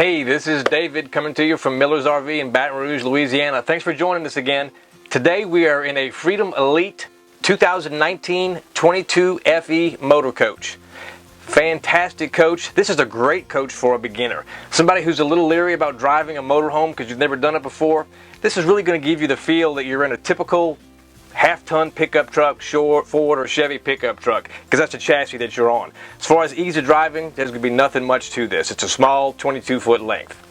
Hey, this is David coming to you from Miller's RV in Baton Rouge, Louisiana. Thanks for joining us again. Today we are in a Freedom Elite 2019 22 FE motor coach. Fantastic coach. This is a great coach for a beginner. Somebody who's a little leery about driving a motorhome because you've never done it before. This is really going to give you the feel that you're in a typical half-ton pickup truck, Ford or Chevy pickup truck, because that's the chassis that you're on. As far as ease of driving, there's going to be nothing much to this. It's a small 22-foot length.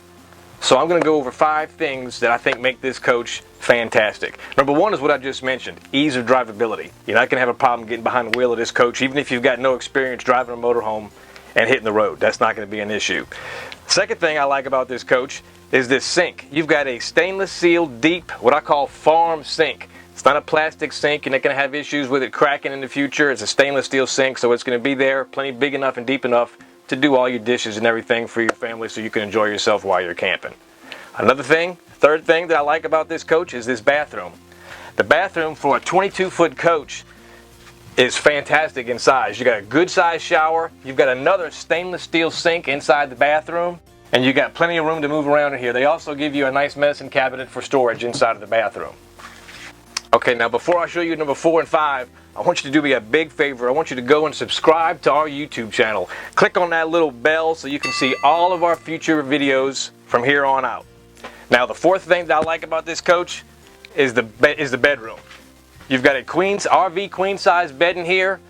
So I'm going to go over 5 things that I think make this coach fantastic. Number 1 is what I just mentioned, ease of drivability. You're not going to have a problem getting behind the wheel of this coach, even if you've got no experience driving a motorhome and hitting the road. That's not going to be an issue. Second thing I like about this coach is this sink. You've got a stainless steel deep, what I call farm sink. It's not a plastic sink. You're not going to have issues with it cracking in the future. It's a stainless steel sink, so it's going to be there, plenty big enough and deep enough to do all your dishes and everything for your family so you can enjoy yourself while you're camping. Another thing, third thing that I like about this coach is this bathroom. The bathroom for a 22-foot coach is fantastic in size. You got a good sized shower, you've got another stainless steel sink inside the bathroom, and you got plenty of room to move around in here. They also give you a nice medicine cabinet for storage inside of the bathroom. Okay, now before I show you number 4 and 5, I want you to do me a big favor. I want you to go and subscribe to our YouTube channel. Click on that little bell so you can see all of our future videos from here on out. Now the 4th thing that I like about this coach is the bedroom. You've got a RV queen size bed in here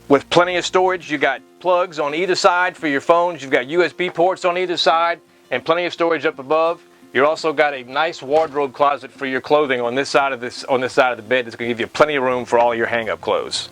with plenty of storage. You got plugs on either side for your phones. You've got USB ports on either side and plenty of storage up above. You've also got a nice wardrobe closet for your clothing on this side of the bed. That's going to give you plenty of room for all your hang-up clothes.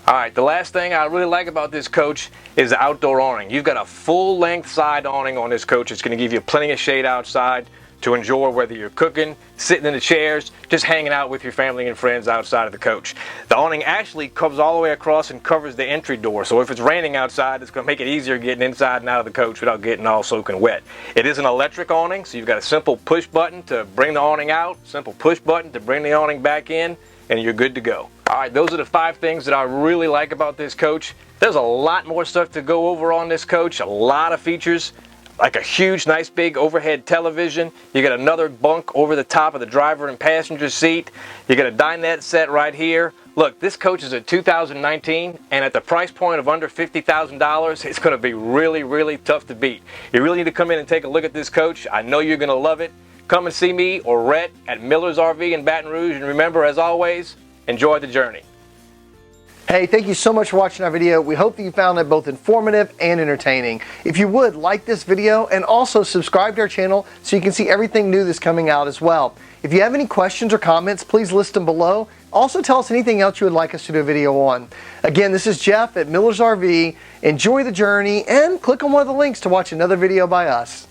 All right, the last thing I really like about this coach is the outdoor awning. You've got a full-length side awning on this coach. It's going to give you plenty of shade outside to enjoy, whether you're cooking, sitting in the chairs, just hanging out with your family and friends outside of the coach. The awning actually comes all the way across and covers the entry door, so if it's raining outside, it's going to make it easier getting inside and out of the coach without getting all soaking wet. It is an electric awning, so you've got a simple push button to bring the awning out, simple push button to bring the awning back in, and you're good to go. All right, those are the 5 things that I really like about this coach. There's a lot more stuff to go over on this coach, a lot of features. Like a huge, nice big overhead television. You got another bunk over the top of the driver and passenger seat. You got a dinette set right here. Look, this coach is a 2019, and at the price point of under $50,000, it's going to be really, really tough to beat. You really need to come in and take a look at this coach. I know you're going to love it. Come and see me or Rhett at Miller's RV in Baton Rouge, and remember, as always, enjoy the journey. Hey, thank you so much for watching our video. We hope that you found it both informative and entertaining. If you would, like this video and also subscribe to our channel so you can see everything new that's coming out as well. If you have any questions or comments, please list them below. Also tell us anything else you would like us to do a video on. Again, this is Jeff at Miller's RV. Enjoy the journey and click on one of the links to watch another video by us.